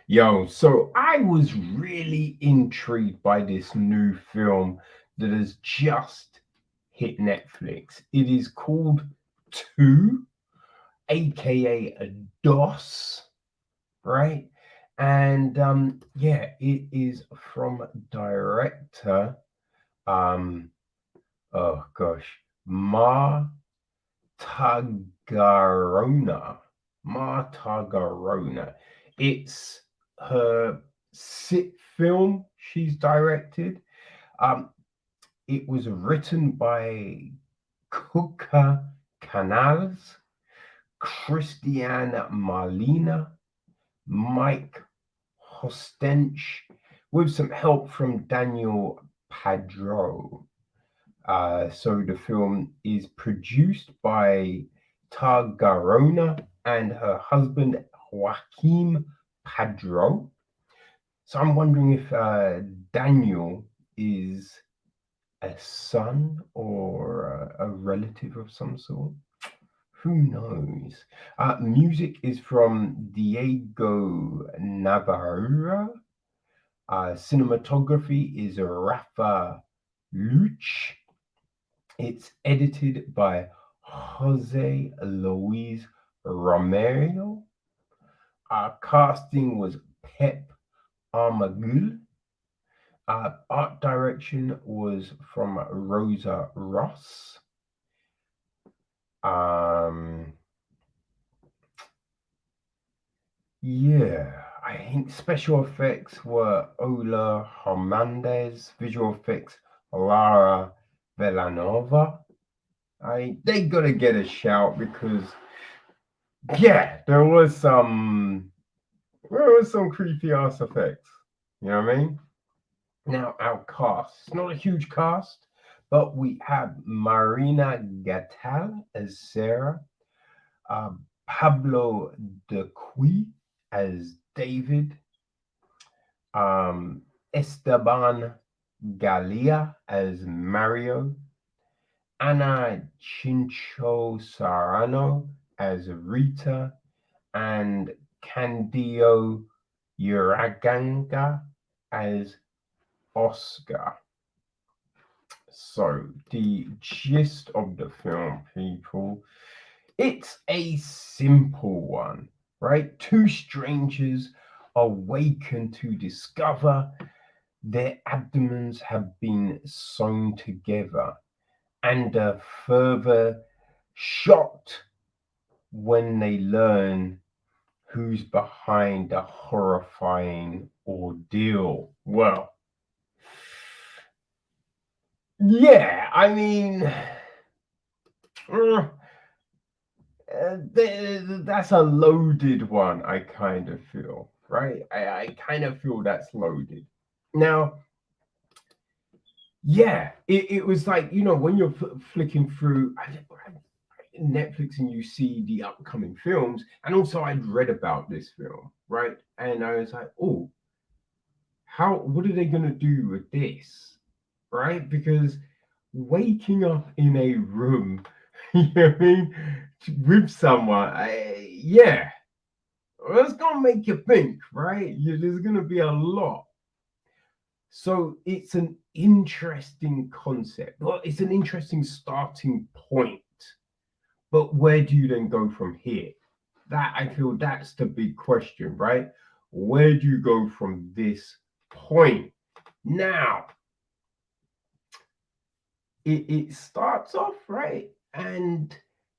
Yo, so I was really intrigued by this new film that has just hit Netflix. It is called Two, aka a DOS, right? And yeah, it is from director um oh gosh, Mar Targarona. Mar Targarona. It's her sit film she's directed. Um, it was written by Cuca Canals, Christian Molina, Mike Hostench, with some help from Daniel Padró. So the film is produced by Targarona and her husband Joaquim Padró. So I'm wondering if Daniel is a son or a relative of some sort. Who knows? Music is from Diego Navarro. Cinematography is Rafa Luch. It's edited by Jose Luis Romero. Casting was Pep Armagul. Art direction was from Rosa Ross. Um, yeah, I think special effects were Ola Hernandez, visual effects Lara Villanova. They gotta get a shout because yeah, there was some creepy ass effects. You know what I mean? Now our cast. It's not a huge cast, but we have Marina Gatell as Sarah, uh, Pablo Derqui as David, um, Esteban Galia as Mario, Ana Chincho Sarano as Rita, and Candio Uraganga as Oscar. So, the gist of the film, people, it's a simple one, right? Two strangers awaken to discover their abdomens have been sewn together and are further shocked when they learn who's behind the horrifying ordeal. Well, yeah, I mean, that's a loaded one, I kind of feel, right? I kind of feel that's loaded. Now, yeah, it was like, when you're flicking through Netflix and you see the upcoming films, and also I'd read about this film, right? And I was like, oh, what are they going to do with this, right? Because waking up in a room, you know what I mean, with someone, yeah, well, it's gonna make you think, right? There's gonna be a lot. So it's an interesting concept. Well, it's an interesting starting point. But where do you then go from here? That I feel that's the big question, right? Where do you go from this point? Now, it starts off right, and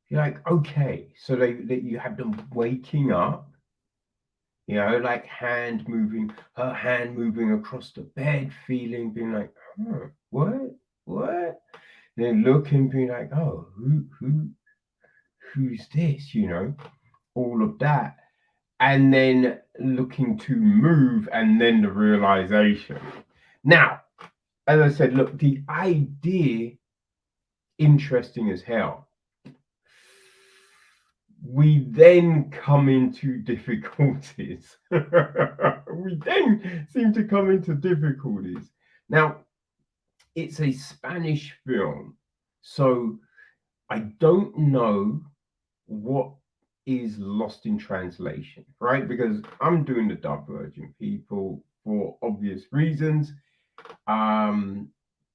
you're like, okay, so you have them waking up, like her hand moving across the bed, feeling, being like, what? Then looking, being like, oh, who's this? All of that, and then looking to move, and then the realization. Now, as I said, look, the idea interesting as hell. We then come into difficulties. We then seem to come into difficulties. Now, it's a Spanish film, so I don't know what. is lost in translation, right? Because I'm doing the dub version, people, for obvious reasons. Um,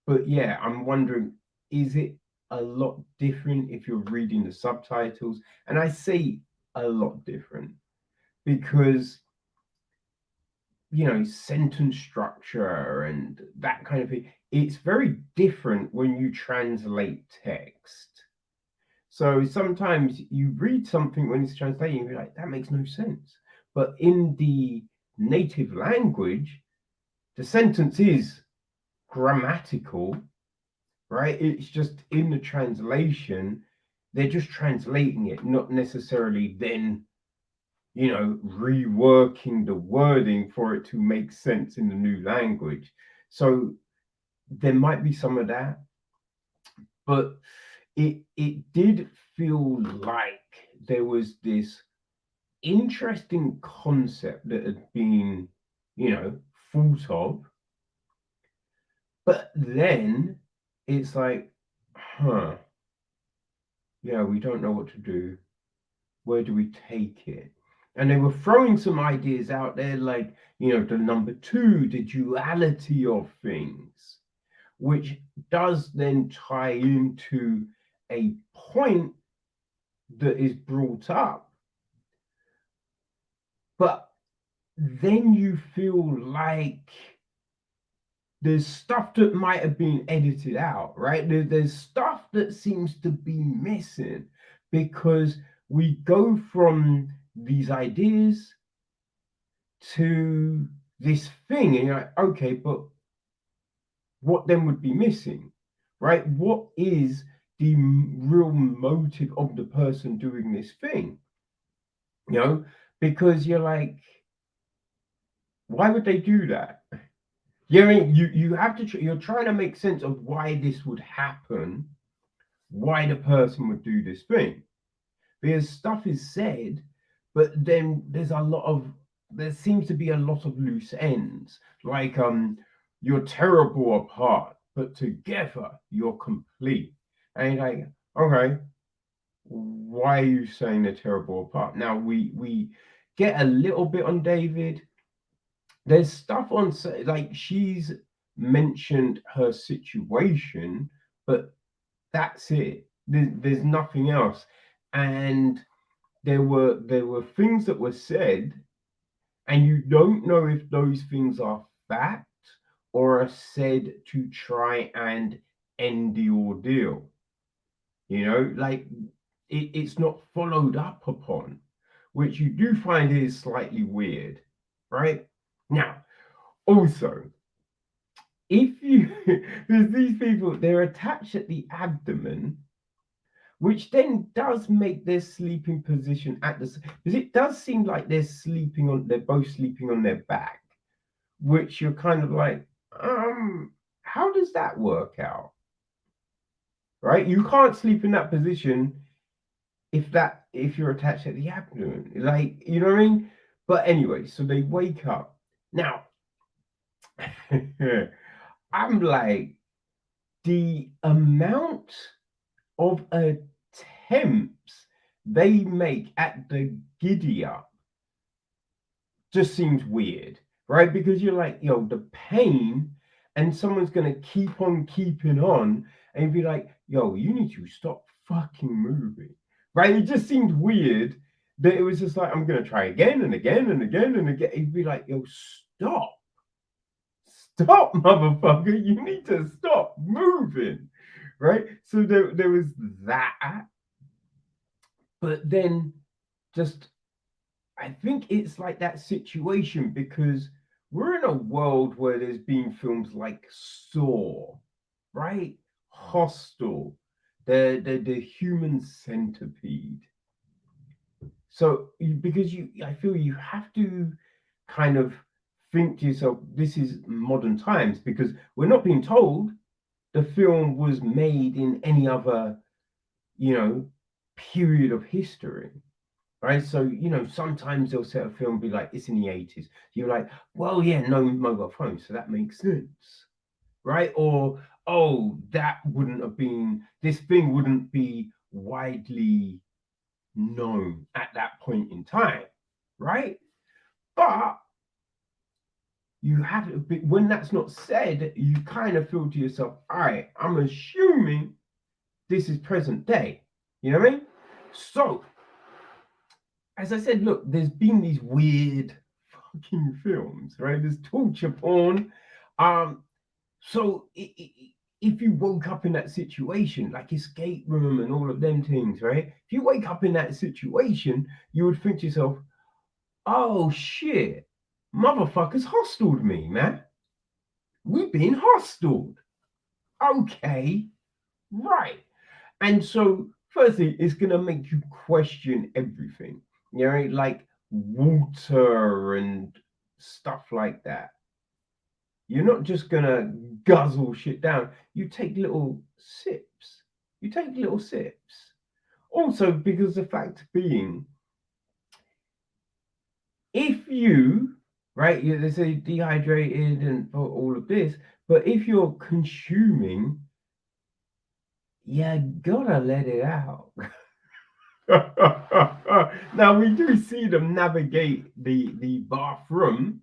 but yeah, I'm wondering, is it a lot different if you're reading the subtitles? And I say a lot different because, sentence structure and that kind of thing, it's very different when you translate text. So sometimes you read something when it's translating, you're like, that makes no sense. But in the native language, the sentence is grammatical, right? It's just in the translation, they're just translating it, not necessarily then, reworking the wording for it to make sense in the new language. So there might be some of that, but it did feel like there was this interesting concept that had been, thought of, but then it's like, huh, yeah, we don't know what to do. Where do we take it? And they were throwing some ideas out there, like, the number two, the duality of things, which does then tie into a point that is brought up. But then you feel like there's stuff that might have been edited out, right? There's stuff that seems to be missing because we go from these ideas to this thing, and you're like, okay, but what then would be missing, right? What is the real motive of the person doing this thing? Because you're like, why would they do that? You have to. You're trying to make sense of why this would happen, why the person would do this thing, because stuff is said, but then there seems to be a lot of loose ends, like you're terrible apart, but together you're complete, and you're like, okay, why are you saying they're terrible apart? Now we get a little bit on David. There's stuff on, like, she's mentioned her situation, but that's it. There's nothing else. And there were things that were said, and you don't know if those things are fact or are said to try and end the ordeal. Like, it's not followed up upon, which you do find is slightly weird, right? Now, also, if you there's these people, they're attached at the abdomen, which then does make their sleeping position because it does seem like they're both sleeping on their back, which you're kind of like, how does that work out? Right? You can't sleep in that position if you're attached at the abdomen. Like, you know what I mean? But anyway, so they wake up. Now, I'm like, the amount of attempts they make at the giddy up just seems weird, right? Because you're like, the pain, and someone's gonna keep on keeping on, and you'd be like, you need to stop fucking moving, right? It just seemed weird that it was just like, I'm gonna try again and again and again and again. You'd be like, stop, motherfucker, you need to stop moving, right? So there was that, but then just, I think it's like that situation because we're in a world where there's been films like Saw, right? Hostel, the human centipede. So because I feel you have to kind of think to yourself, this is modern times, because we're not being told the film was made in any other, period of history. Right. So, sometimes they'll set a film be like, it's in the 80s. You're like, well, yeah, no mobile phones. So that makes sense. Right. Or, oh, this thing wouldn't be widely known at that point in time, right? But you have to be, when that's not said, you kind of feel to yourself, all right, I'm assuming this is present day. You know what I mean? So, as I said, look, there's been these weird fucking films, right? There's torture porn. Um, so if you woke up in that situation, like Escape Room and all of them things, right? If you wake up in that situation, you would think to yourself, oh shit, motherfuckers hostiled me, man. We've been hostiled. Okay, right. And so, firstly, it's going to make you question everything, you know, like water and stuff like that. You're not just going to guzzle shit down. You take little sips. You take little sips. Also, because the fact being, if you, right, they say dehydrated and all of this, but if you're consuming, you gotta let it out. Now we do see them navigate the bathroom,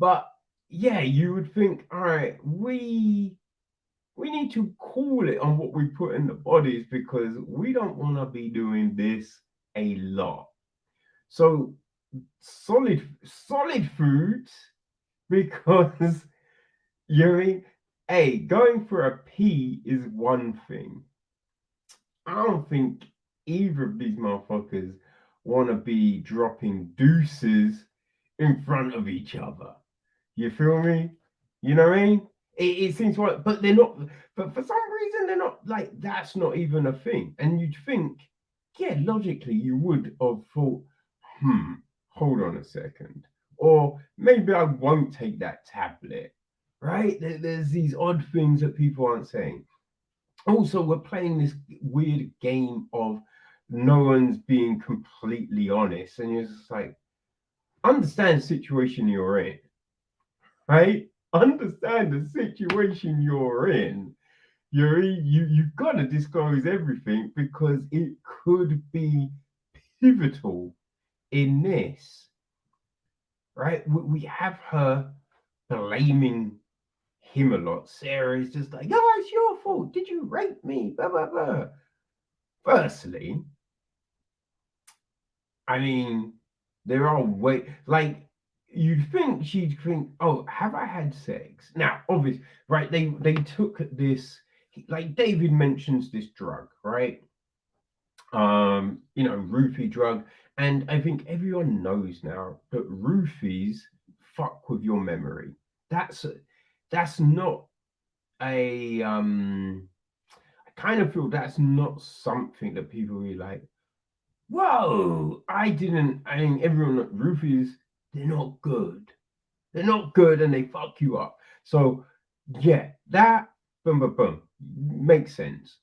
but yeah, you would think, all right, we need to call it on what we put in the bodies because we don't want to be doing this a lot. So solid foods because you mean, hey, going for a pee is one thing. I don't think either of these motherfuckers want to be dropping deuces in front of each other. You feel me? You know what I mean? It seems like, but they're not. But for some reason, they're not like that's not even a thing. And you'd think, yeah, logically, you would have thought, hold on a second, or maybe I won't take that tablet. Right? There's these odd things that people aren't saying. Also, we're playing this weird game of no one's being completely honest, and you're just like, understand the situation you're in, right? Understand the situation you're in. You've got to disclose everything because it could be pivotal in this, right? We have her blaming him a lot. Sarah is just like, oh, it's your fault. Did you rape me? Blah blah blah. Firstly, I mean, there are way like you'd think she'd think, oh, have I had sex? Now, obviously, right? They took this like David mentions this drug, right? Roofie drug, and I think everyone knows now that roofies fuck with your memory. That's that's not a I kind of feel that's not something that people really like. Whoa, I didn't. I mean, everyone, roofies, they're not good. They're not good and they fuck you up. So, yeah, that, boom, boom, boom, makes sense.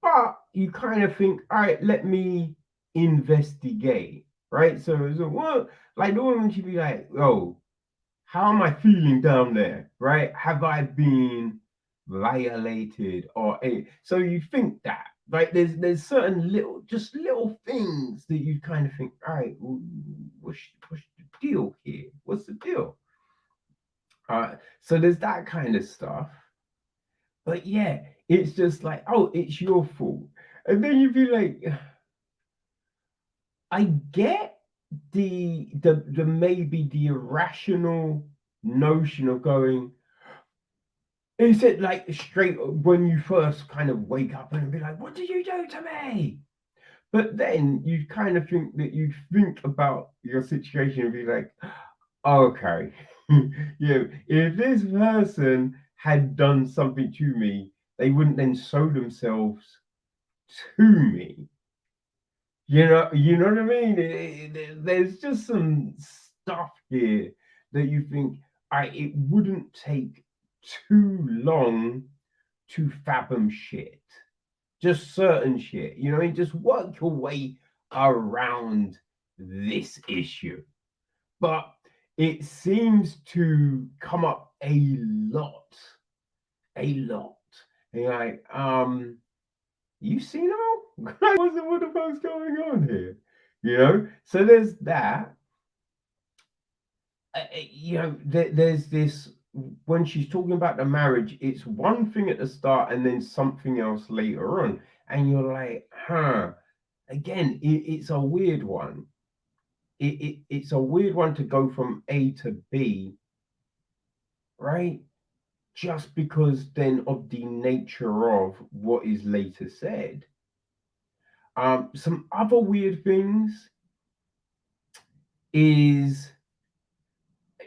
But you kind of think, all right, let me investigate, right? So what? Like, the woman should be like, oh, how am I feeling down there, right? Have I been violated or a? So you think that, right? There's certain little things that you kind of think, all right, well, what's the deal here? What's the deal? So there's that kind of stuff. But yeah, it's just like, oh, it's your fault. And then you'd be like, I get the maybe the irrational notion of going, is it like straight when you first kind of wake up and be like, what did you do to me? But then you kind of think that you think about your situation and be like, okay, yeah, if this person had done something to me, they wouldn't then show themselves to me. You know what I mean? There's just some stuff here that you think it wouldn't take too long to fathom shit. Just certain shit. You know what I mean? Just work your way around this issue. But it seems to come up a lot. A lot. And you're like, you seen her? What the fuck's going on here? You know, so there's that. There's this when she's talking about the marriage, it's one thing at the start and then something else later on, and you're like, huh. Again, it's a weird one. It's a weird one to go from A to B, right? Just because then of the nature of what is later said. Some other weird things is,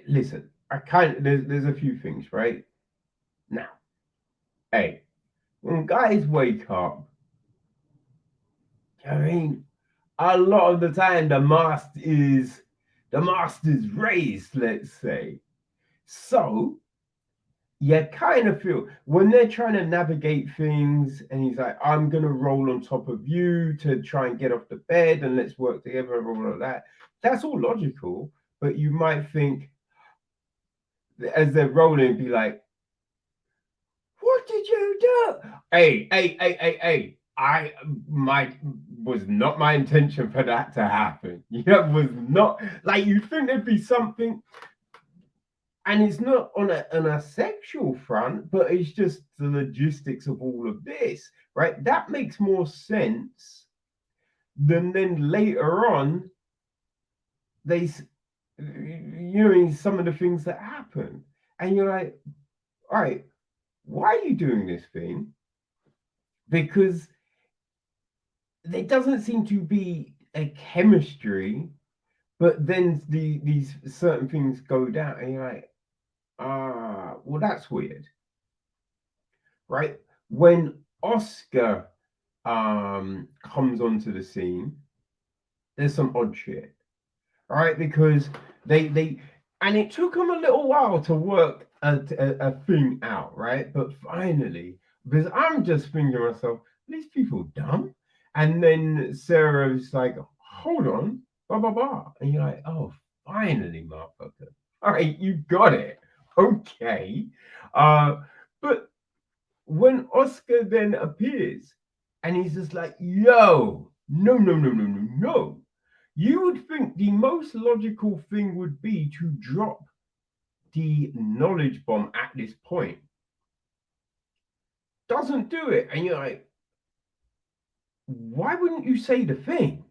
listen, I kind of there's a few things, right? Now, hey, when guys wake up, I mean, a lot of the time the mast is raised, let's say. So you kind of feel when they're trying to navigate things, and he's like, I'm gonna roll on top of you to try and get off the bed, and let's work together and all of that. That's all logical, but you might think as they're rolling, be like, what did you do? Hey. I my was not my intention for that to happen. That was not like you think there'd be something, and it's not on a sexual front, but it's just the logistics of all of this, right? That makes more sense than then later on they some of the things that happen, and you're like, all right, why are you doing this thing? Because there doesn't seem to be a chemistry, but then these certain things go down, and you're like, well, that's weird, right? When Oscar comes onto the scene, there's some odd shit, right? Because they and it took them a little while to work a thing out, right? But finally, because I'm just thinking to myself, these people dumb. And then Sarah's like, hold on, blah blah blah, and you're like, oh, finally, motherfucker. All right, you got it. Okay. Uh, but when Oscar then appears and he's just like, yo, no. You would think the most logical thing would be to drop the knowledge bomb at this point. Doesn't do it. And you're like, why wouldn't you say the thing?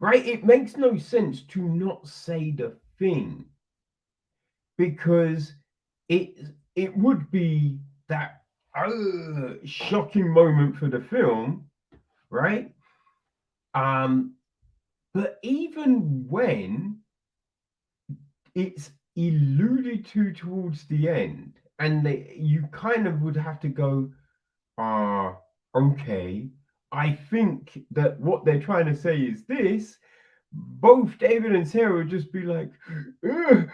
Right? It makes no sense to not say the thing because it it would be that shocking moment for the film, right? Um, but even when it's alluded to towards the end, and you kind of would have to go, okay, I think that what they're trying to say is this. Both David and Sarah would just be like, but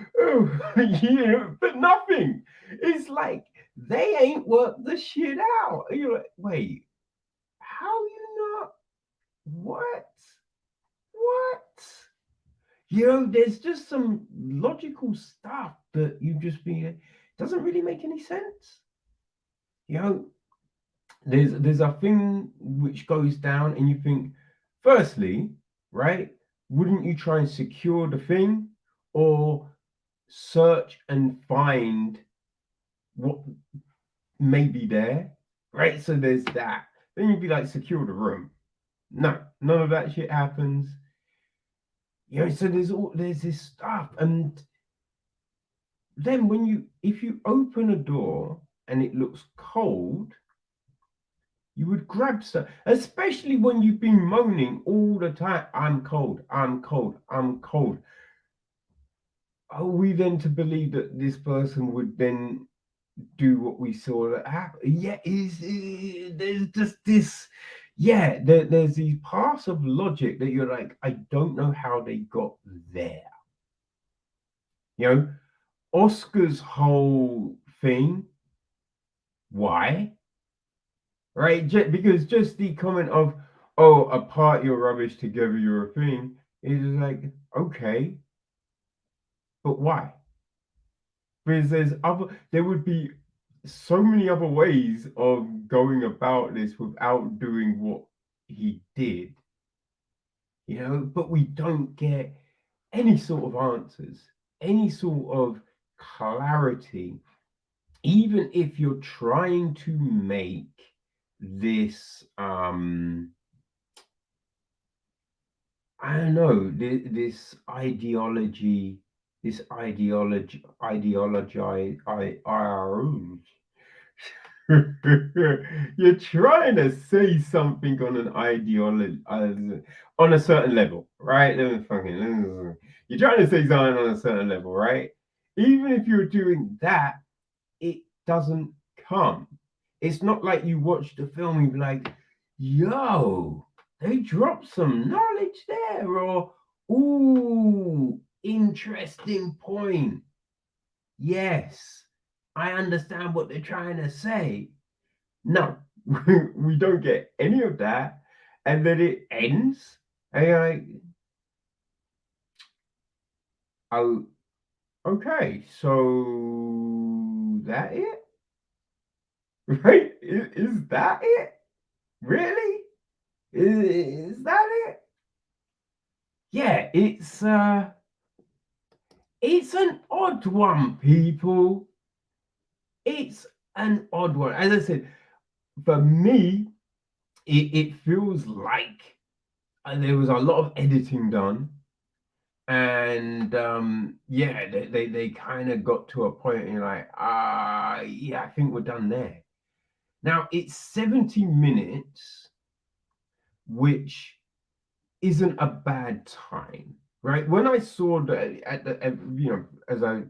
nothing. It's like they ain't worked the shit out. And you're like, wait, how you not? What? What? There's just some logical stuff that you just be doesn't really make any sense. You know, there's a thing which goes down, and you think, firstly, right? Wouldn't you try and secure the thing, or search and find what may be there, right? So there's that. Then you'd be like, secure the room. No, none of that shit happens. So there's this stuff, and then if you open a door and it looks cold, you would grab stuff, especially when you've been moaning all the time, I'm cold, I'm cold, I'm cold. Are we then to believe that this person would then do what we saw that happen? Yeah, there's just this, there's these parts of logic that you're like, I don't know how they got there. Oscar's whole thing, why? Right? Because just the comment of, oh, apart you're rubbish, together you're a thing, is like, okay, but why? Because there would be so many other ways of going about this without doing what he did, but we don't get any sort of answers, any sort of clarity, even if you're trying to make this I don't know, this ideology, you're trying to say something on an ideology, on a certain level, right? You're trying to say something on a certain level, right? Even if you're doing that, it doesn't come. It's not like you watch the film and be like, yo, they dropped some knowledge there, or ooh, interesting point. Yes, I understand what they're trying to say. No, we don't get any of that. And then it ends. And you're like, oh, okay, so that it? Right? Is that it? Really? Is that it? Yeah, it's an odd one, people. It's an odd one. As I said, for me, it feels like there was a lot of editing done, and yeah, they kind of got to a point and you're like, yeah, I think we're done there. Now it's 70 minutes, which isn't a bad time, right? When I saw that as I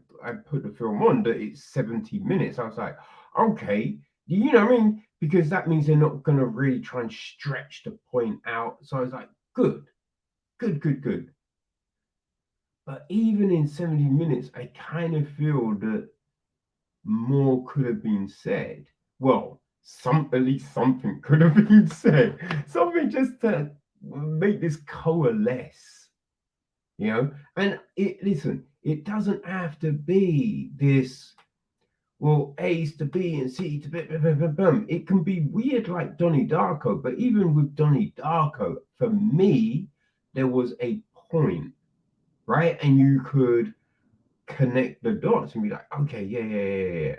put the film on that it's 70 minutes, I was like, okay, what I mean? Because that means they're not gonna really try and stretch the point out. So I was like, good, good, good, good. But even in 70 minutes, I kind of feel that more could have been said. Well, at least something could have been said. Something just to make this coalesce, And listen, it doesn't have to be this. Well, A's to B and C to B, boom. It can be weird like Donnie Darko, but even with Donnie Darko, for me, there was a point, right? And you could connect the dots and be like, okay, yeah.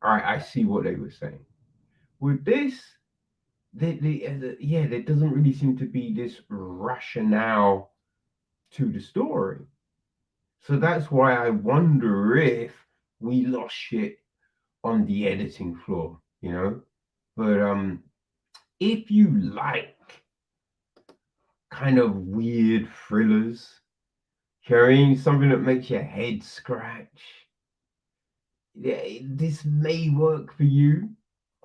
All right, I see what they were saying. With this, there doesn't really seem to be this rationale to the story. So that's why I wonder if we lost shit on the editing floor. But if you like kind of weird thrillers, carrying something that makes your head scratch, this may work for you,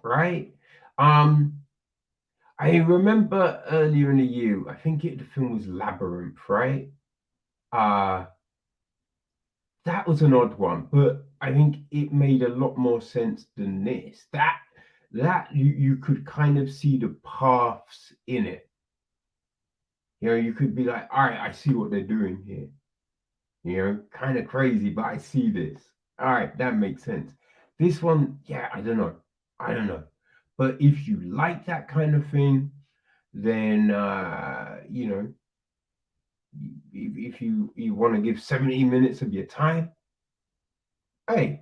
right? I remember earlier in the year, I think the film was Labyrinth, right? Uh that was an odd one, but I think it made a lot more sense than this. That you could kind of see the paths in it. You could be like, all right, I see what they're doing here. Kind of crazy, but I see this. All right, that makes sense. This one, yeah, I don't know. But if you like that kind of thing, then if you want to give 70 minutes of your time, hey,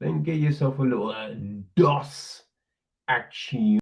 then get yourself a little DOS action